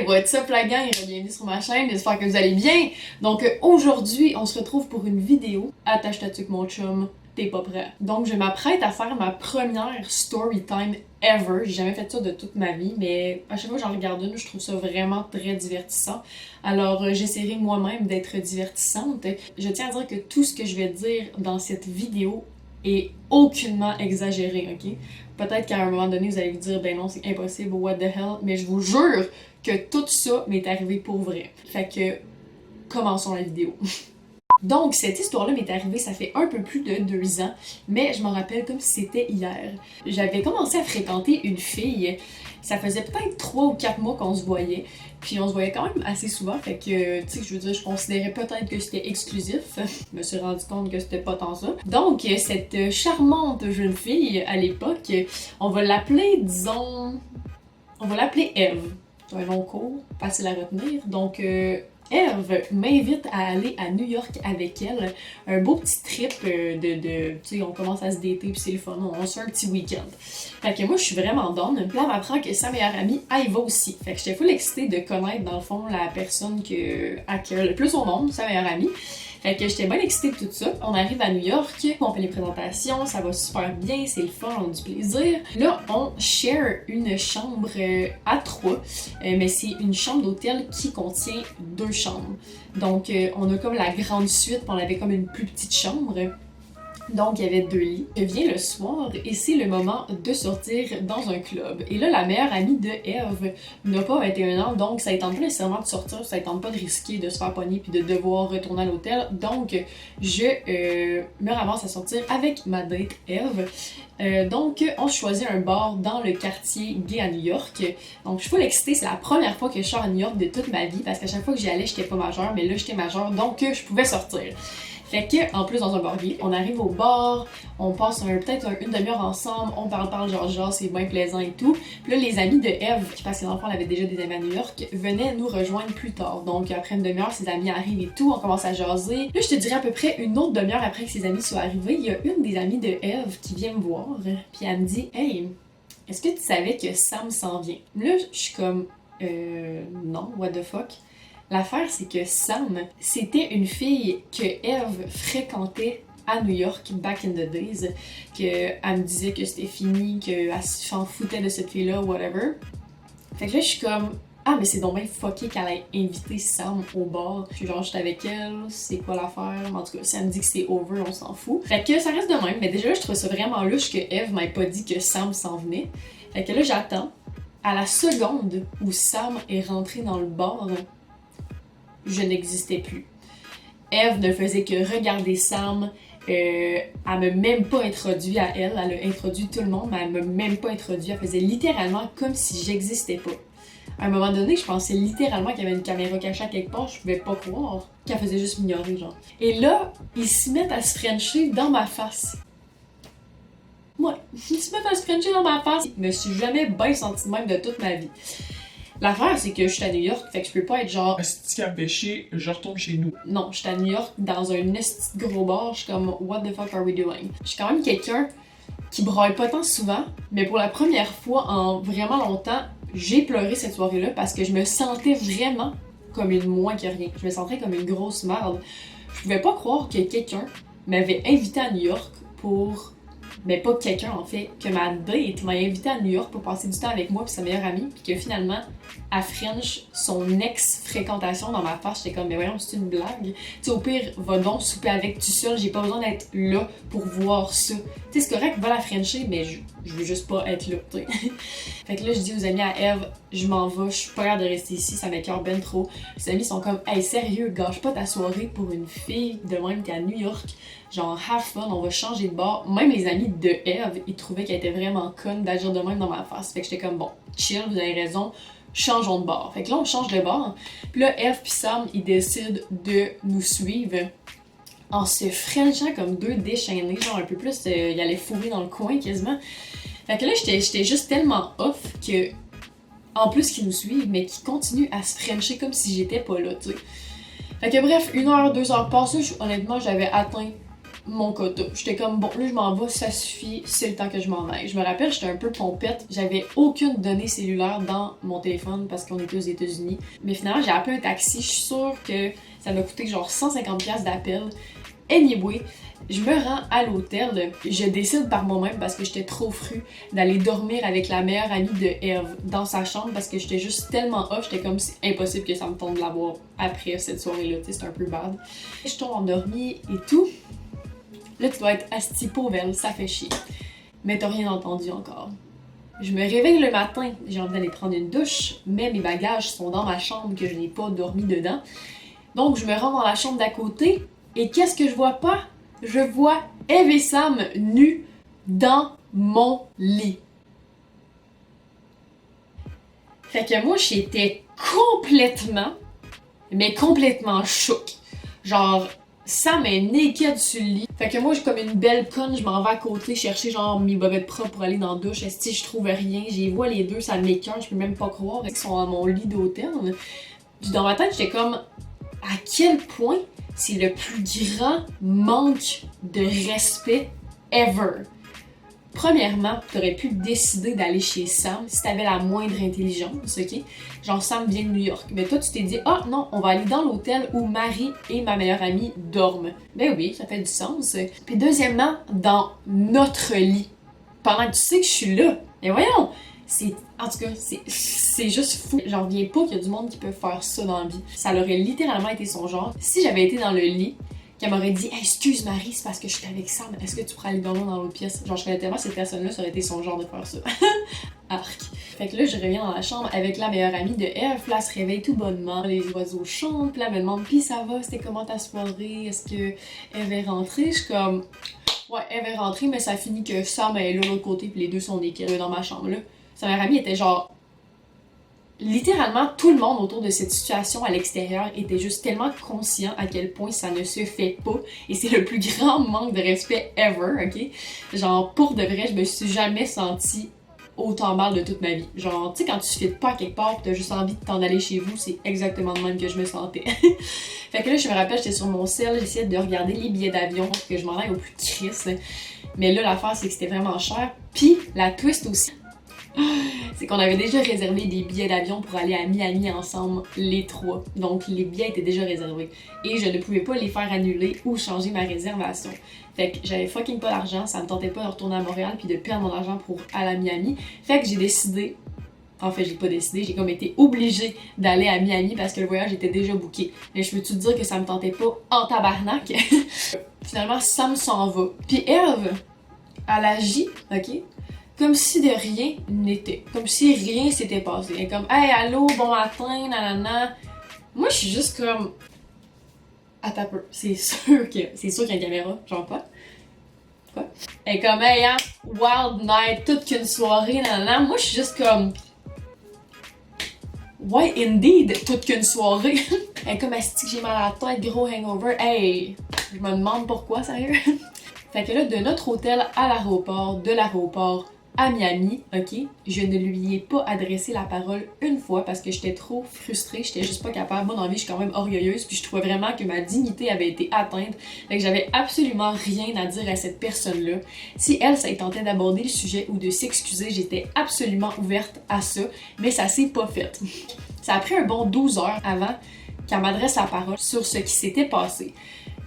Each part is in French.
what's up la gang, bienvenue sur ma chaîne, j'espère que vous allez bien. Donc aujourd'hui, on se retrouve pour une vidéo. Attache ta tuque mon chum, t'es pas prêt. Donc je m'apprête à faire ma première story time ever. J'ai jamais fait ça de toute ma vie, mais à chaque fois que j'en regarde une, je trouve ça vraiment très divertissant. Alors j'essaierai moi-même d'être divertissante. Je tiens à dire que tout ce que je vais dire dans cette vidéo est aucunement exagéré, ok? Peut-être qu'à un moment donné, vous allez vous dire, ben non, c'est impossible, what the hell, mais je vous jure que tout ça m'est arrivé pour vrai. Fait que, commençons la vidéo. Donc, cette histoire-là m'est arrivée, ça fait un peu plus de 2 ans, mais je m'en rappelle comme si c'était hier. J'avais commencé à fréquenter une fille, ça faisait peut-être 3 ou 4 mois qu'on se voyait, puis on se voyait quand même assez souvent, fait que, tu sais, je veux dire, je considérais peut-être que c'était exclusif. Je me suis rendu compte que c'était pas tant ça. Donc, cette charmante jeune fille, à l'époque, on va l'appeler, disons... On va l'appeler Eve. C'est un long cours, facile à retenir. Donc, Eve m'invite à aller à New York avec elle. Un beau petit trip tu sais, on commence à se dater puis c'est le fun, on se fait un petit week-end. Fait que moi, je suis vraiment down. Puis là, elle m'apprend que sa meilleure amie, elle y va aussi. Fait que j'étais full excitée de connaître, dans le fond, la personne qui a le plus au monde, sa meilleure amie. Fait que j'étais bien excitée de tout ça. On arrive à New York, on fait les présentations, ça va super bien, c'est le fun, on a du plaisir. Là, on share une chambre à 3, mais c'est une chambre d'hôtel qui contient 2 chambres. Donc, on a comme la grande suite, puis on avait comme une plus petite chambre. Donc, il y avait 2 lits. Je viens le soir et c'est le moment de sortir dans un club. Et là, la meilleure amie de Eve n'a pas 21 ans, donc ça ne tente pas nécessairement de sortir, ça ne tente pas de risquer de se faire pogner puis de devoir retourner à l'hôtel. Donc, je me ramasse à sortir avec ma date Eve. Donc, on choisit un bar dans le quartier gay à New York. Donc, je suis full excitée, c'est la première fois que je sors à New York de toute ma vie parce qu'à chaque fois que j'y allais, j'étais pas majeure, mais là, j'étais majeure, donc je pouvais sortir. Fait que, en plus, dans un bar gay, on arrive au bar, on passe peut-être une demi-heure ensemble, on parle, genre, c'est bien plaisant et tout. Puis là, les amis de Eve, parce que dans le fond, elle avait déjà des amis à New York, venaient nous rejoindre plus tard. Donc, après une demi-heure, ses amis arrivent et tout, on commence à jaser. Là, je te dirais à peu près une autre demi-heure après que ses amis soient arrivés, il y a une des amies de Eve qui vient me voir, puis elle me dit « Hey, est-ce que tu savais que Sam s'en vient? » Là, je suis comme « Non, what the fuck? » L'affaire, c'est que Sam, c'était une fille que Eve fréquentait à New York, back in the days, qu'elle me disait que c'était fini, qu'elle s'en foutait de cette fille-là, whatever. Fait que là, je suis comme, ah, mais c'est donc bien fucké qu'elle ait invité Sam au bar. Puis genre, j'étais avec elle, c'est quoi l'affaire? En tout cas, si elle me dit que c'est over, on s'en fout. Fait que ça reste de même, mais déjà là, je trouve ça vraiment louche que Eve m'ait pas dit que Sam s'en venait. Fait que là, j'attends. À la seconde où Sam est rentré dans le bar, je n'existais plus. Eve ne faisait que regarder Sam. Elle m'a même pas introduit à elle. Elle a introduit tout le monde, mais elle m'a même pas introduit. Elle faisait littéralement comme si j'existais pas. À un moment donné, je pensais littéralement qu'il y avait une caméra cachée à quelque part. Je pouvais pas croire qu'elle faisait juste m'ignorer, genre. Et là, ils s'y mettent à se frencher dans ma face. Ouais, ils se mettent à se frencher dans ma face. Je me suis jamais bien sentie de même de toute ma vie. L'affaire, c'est que je suis à New York, fait que je peux pas être genre... Si tu as pêché, je retourne chez nous. Non, je suis à New York, dans un esti gros bar, je suis comme « What the fuck are we doing? » Je suis quand même quelqu'un qui braille pas tant souvent, mais pour la première fois en vraiment longtemps, j'ai pleuré cette soirée-là parce que je me sentais vraiment comme une moins que rien. Je me sentais comme une grosse merde. Je pouvais pas croire que quelqu'un m'avait invité à New York pour... Mais pas quelqu'un en fait, que ma date m'a invité à New York pour passer du temps avec moi et sa meilleure amie, puis que finalement, à French, son ex-fréquentation dans ma face, j'étais comme, mais voyons, c'est une blague. Tu sais, au pire, va donc souper avec tout seul, j'ai pas besoin d'être là pour voir ça. Tu sais, c'est correct, va la Frencher, mais je veux juste pas être là, tu sais. Fait que là, je dis aux amis à Eve, je m'en vais, je suis pas capable de rester ici, ça m'écoeure ben trop. Les amis sont comme, hey, sérieux, gâche pas ta soirée pour une fille de même qui est à New York. Genre, have fun, on va changer de bar. Même les amis de Eve, ils trouvaient qu'elle était vraiment conne d'agir de même dans ma face. Fait que j'étais comme, bon, chill, vous avez raison, changeons de bar. Fait que là, on change de bar. Puis là, Eve pis Sam, ils décident de nous suivre en se frenchant comme 2 déchaînés, genre un peu plus, ils allaient fourrer dans le coin quasiment. Fait que là, j'étais juste tellement off que, en plus qu'ils nous suivent, mais qu'ils continuent à se frencher comme si j'étais pas là, tu sais. Fait que bref, 1 heure, 2 heures passées, honnêtement, j'avais atteint mon quota. J'étais comme, bon, là, je m'en vais, ça suffit, c'est le temps que je m'en aille. Je me rappelle, j'étais un peu pompette. J'avais aucune donnée cellulaire dans mon téléphone parce qu'on était aux États-Unis. Mais finalement, j'ai appelé un taxi. Je suis sûre que ça m'a coûté genre 150$ d'appel. Anyway, je me rends à l'hôtel. Je décide par moi-même parce que j'étais trop fru d'aller dormir avec la meilleure amie de Eve dans sa chambre parce que j'étais juste tellement off. J'étais comme, c'est impossible que ça me tombe de la voir après cette soirée-là. Tu sais, c'est un peu bad. Je tombe endormie et tout. Là, tu dois être asti pauvre, ça fait chier. Mais t'as rien entendu encore. Je me réveille le matin, j'ai envie d'aller prendre une douche, mais mes bagages sont dans ma chambre que je n'ai pas dormi dedans. Donc, je me rends dans la chambre d'à côté, et qu'est-ce que je vois pas? Je vois Eve et Sam nus dans mon lit. Fait que moi, j'étais complètement, mais complètement choquée. Genre, Sam est naked sur le lit. Fait que moi, j'ai comme une belle conne, je m'en vais à côté chercher genre mes bobettes propres pour aller dans la douche. Si je trouve rien, j'y vois les deux, ça m'écoeure, je peux même pas croire qu'ils sont à mon lit d'hôtel. Puis dans ma tête, j'étais comme, à quel point c'est le plus grand manque de respect ever. Premièrement, t'aurais pu décider d'aller chez Sam si t'avais la moindre intelligence, ok? Genre, Sam vient de New York. Mais toi, tu t'es dit, ah non, on va aller dans l'hôtel où Marie et ma meilleure amie dorment. Ben oui, ça fait du sens. Puis deuxièmement, dans notre lit. Pendant que tu sais que je suis là. Mais voyons! En tout cas, c'est juste fou. J'en reviens pas qu'il y a du monde qui peut faire ça dans la vie. Ça aurait littéralement été son genre. Si j'avais été dans le lit, qu'elle m'aurait dit hey, « Excuse Marie, c'est parce que je suis avec Sam, est-ce que tu pourrais aller dormir dans l'autre pièce? » Genre, je connais tellement cette personne-là, ça aurait été son genre de faire ça. Arc. Fait que là, je reviens dans la chambre avec la meilleure amie de Eve. Puis là, elle se réveille tout bonnement. Les oiseaux chantent. Puis là, elle me demande « Pis ça va? C'était comment ta soirée? Est-ce que Eve est rentrée? » Je suis comme « Ouais, Eve est rentrée, mais ça finit que Sam est là de l'autre côté. Puis les deux sont naked dans ma chambre. » Là, sa meilleure amie était genre... Littéralement, tout le monde autour de cette situation à l'extérieur était juste tellement conscient à quel point ça ne se fait pas. Et c'est le plus grand manque de respect ever, ok? Genre, pour de vrai, je me suis jamais sentie autant mal de toute ma vie. Genre, tu sais, quand tu fites pas à quelque part pis t'as juste envie de t'en aller chez vous, c'est exactement de même que je me sentais. Fait que là, je me rappelle, j'étais sur mon cell, j'essayais de regarder les billets d'avion pour que je m'en aille au plus crisse. Mais là, l'affaire, c'est que c'était vraiment cher. Puis, la twist aussi, c'est qu'on avait déjà réservé des billets d'avion pour aller à Miami ensemble, les trois. Donc, les billets étaient déjà réservés. Et je ne pouvais pas les faire annuler ou changer ma réservation. Fait que j'avais fucking pas d'argent, ça me tentait pas de retourner à Montréal puis de perdre mon argent pour aller à Miami. Fait que j'ai décidé... En fait, j'ai pas décidé, j'ai comme été obligée d'aller à Miami parce que le voyage était déjà booké. Mais je peux-tu te dire que ça me tentait pas en tabarnak? Finalement, Sam s'en va. Puis Eve, elle agit, ok? Comme si de rien n'était. Comme si rien s'était passé. Elle est comme, hey, allô, bon matin, nanana. Moi, je suis juste comme. Attends un peu. C'est sûr qu'il y a une caméra. Genre pas. Quoi? Elle est comme, hey, hein, wild night, toute qu'une soirée, nanana. Moi, je suis juste comme. Ouais, indeed, toute qu'une soirée. Elle est comme, asti que j'ai mal à la tête, gros hangover. Hey, je me demande pourquoi, sérieux. Fait que là, de notre hôtel à l'aéroport, de l'aéroport à Miami, ok, je ne lui ai pas adressé la parole une fois parce que j'étais trop frustrée, j'étais juste pas capable. Moi, dans la vie, je suis quand même orgueilleuse, puis je trouvais vraiment que ma dignité avait été atteinte. Fait que j'avais absolument rien à dire à cette personne-là. Si elle, ça tentait d'aborder le sujet ou de s'excuser, j'étais absolument ouverte à ça, mais ça s'est pas fait. Ça a pris un bon 12 heures avant qu'elle m'adresse la parole sur ce qui s'était passé.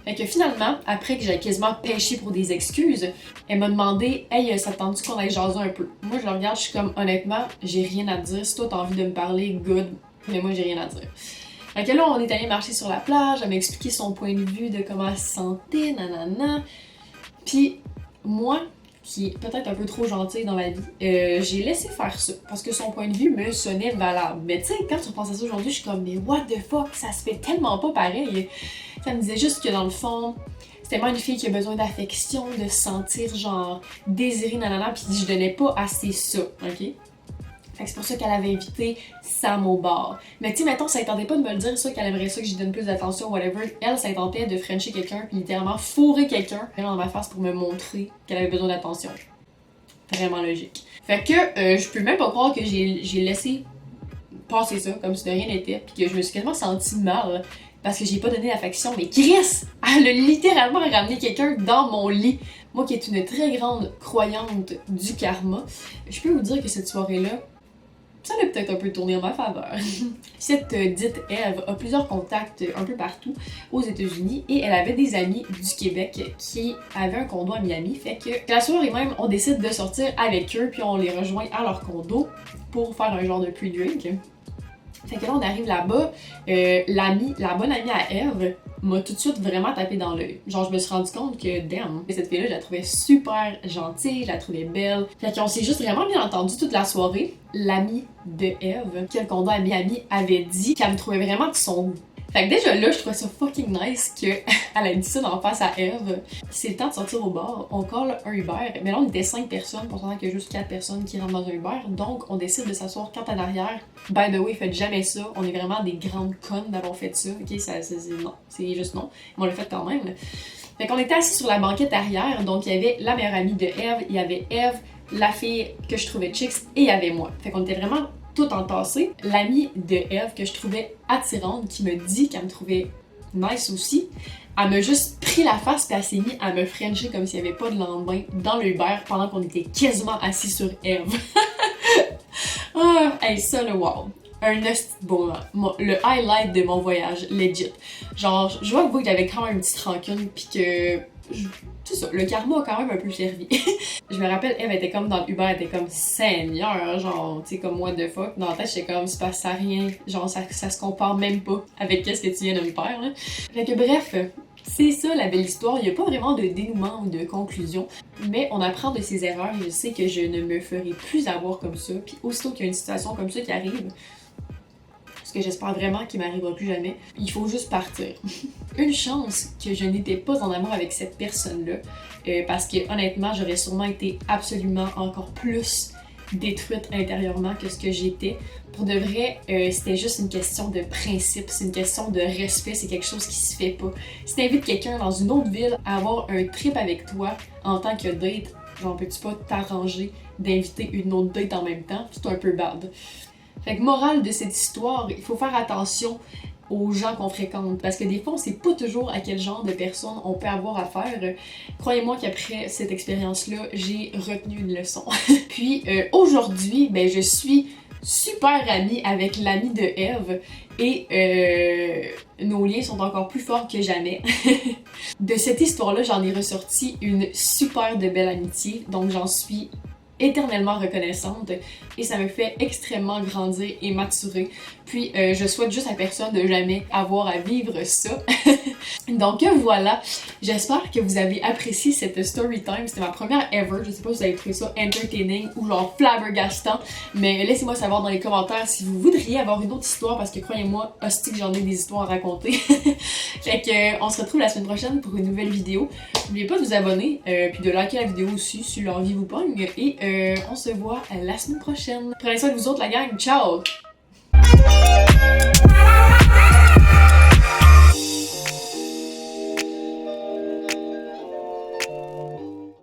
Fait que finalement, après que j'avais quasiment pêché pour des excuses, elle m'a demandé « Hey, ça te tente-tu qu'on aille jaser un peu? » Moi, je la regarde, je suis comme « Honnêtement, j'ai rien à te dire. Si toi, t'as envie de me parler, good. Mais moi, j'ai rien à dire. » Fait que là, on est allé marcher sur la plage, elle m'a expliqué son point de vue de comment elle se sentait, nanana. Puis moi, qui est peut-être un peu trop gentille dans la vie, j'ai laissé faire ça, parce que son point de vue me sonnait valable. Mais tu sais, quand tu repenses à ça aujourd'hui, je suis comme « Mais what the fuck? Ça se fait tellement pas pareil. » Ça me disait juste que dans le fond, c'était moi une fille qui a besoin d'affection, de se sentir genre désirée, nanana, pis je donnais pas assez ça, ok? Fait que c'est pour ça qu'elle avait invité Sam au bar. Mais tu sais, mettons, ça tentait pas de me le dire, ça, qu'elle aimerait ça, que j'y donne plus d'attention, whatever. Elle, ça tentait de frencher quelqu'un, puis littéralement fourrer quelqu'un dans ma face pour me montrer qu'elle avait besoin d'attention. Vraiment logique. Fait que je peux même pas croire que j'ai laissé passer ça, comme si de rien n'était, puis que je me suis quasiment sentie mal parce que j'ai pas donné d'affection, mais Chris, elle a littéralement ramené quelqu'un dans mon lit. Moi qui est une très grande croyante du karma, je peux vous dire que cette soirée-là, ça l'a peut-être un peu tourné en ma faveur. Cette dite Eve a plusieurs contacts un peu partout aux États-Unis et elle avait des amis du Québec qui avaient un condo à Miami. Fait que la soirée même, on décide de sortir avec eux puis on les rejoint à leur condo pour faire un genre de pre-drink. Fait que là, on arrive là-bas, la bonne amie à Eve m'a tout de suite vraiment tapé dans l'œil. Genre, je me suis rendu compte que, damn, cette fille-là, je la trouvais super gentille, je la trouvais belle. Fait qu'on s'est juste vraiment bien entendu toute la soirée. L'amie de Eve, qui a le condo à Miami, avait dit qu'elle me trouvait vraiment de son goût. Fait que déjà là, je trouvais ça fucking nice qu'elle ait dit ça d'en face à Eve. C'est le temps de sortir au bar, on call un Uber. Mais là, on était 5 personnes, pour s'entendre qu'il y a juste 4 personnes qui rentrent dans un Uber. Donc, on décide de s'asseoir quand en arrière. By the way, faites jamais ça. On est vraiment des grandes connes d'avoir fait ça. Ok, non, c'est juste non. Mais on l'a fait quand même. Fait qu'on était assis sur la banquette arrière. Donc, il y avait la meilleure amie de Eve, il y avait Eve, la fille que je trouvais chicks, et il y avait moi. Fait qu'on était vraiment tout entassé. L'amie de Eve que je trouvais attirante, qui me dit qu'elle me trouvait nice aussi, elle m'a juste pris la face puis elle s'est mise à me frencher comme s'il n'y avait pas de lendemain dans le Uber pendant qu'on était quasiment assis sur Eve. Ah, hey, ça le wow. Un esti bon moment. Le highlight de mon voyage, legit. Genre, je vois que vous, il y avait quand même une petite rancune pis que... C'est ça, le karma a quand même un peu servi. Je me rappelle, Eve était comme dans l'Uber, elle était comme Seigneur, genre, tu sais, comme what the fuck. Dans la tête, j'étais comme, c'est pas ça rien, genre, ça se compare même pas avec qu'est-ce que tu viens de me faire, là. Fait que bref, c'est ça la belle histoire. Il n'y a pas vraiment de dénouement ou de conclusion, mais on apprend de ses erreurs et je sais que je ne me ferai plus avoir comme ça. Puis aussitôt qu'il y a une situation comme ça qui arrive, ce que j'espère vraiment qu'il m'arrivera plus jamais, il faut juste partir. Une chance que je n'étais pas en amour avec cette personne-là, parce que honnêtement, j'aurais sûrement été absolument encore plus détruite intérieurement que ce que j'étais. Pour de vrai, c'était juste une question de principe, c'est une question de respect, c'est quelque chose qui se fait pas. Si t'invites quelqu'un dans une autre ville à avoir un trip avec toi en tant que date, genre peux-tu pas t'arranger d'inviter une autre date en même temps? C'est un peu bad. Fait que morale de cette histoire, il faut faire attention aux gens qu'on fréquente, parce que des fois on sait pas toujours à quel genre de personnes on peut avoir affaire. Croyez-moi qu'après cette expérience-là, j'ai retenu une leçon. Puis aujourd'hui, ben je suis super amie avec l'amie de Eve et nos liens sont encore plus forts que jamais. De cette histoire-là, j'en ai ressorti une super de belle amitié, donc j'en suis éternellement reconnaissante et ça me fait extrêmement grandir et maturer. Puis je souhaite juste à personne de jamais avoir à vivre ça. Donc voilà, j'espère que vous avez apprécié cette story time. C'était ma première ever. Je sais pas si vous avez trouvé ça entertaining ou genre flabbergastant, mais laissez-moi savoir dans les commentaires si vous voudriez avoir une autre histoire parce que croyez-moi, hostie que j'en ai des histoires à raconter. Fait que on se retrouve la semaine prochaine pour une nouvelle vidéo. N'oubliez pas de vous abonner puis de liker la vidéo aussi si l'envie vous pogne et on se voit la semaine prochaine. Prenez soin de vous autres la gang, ciao!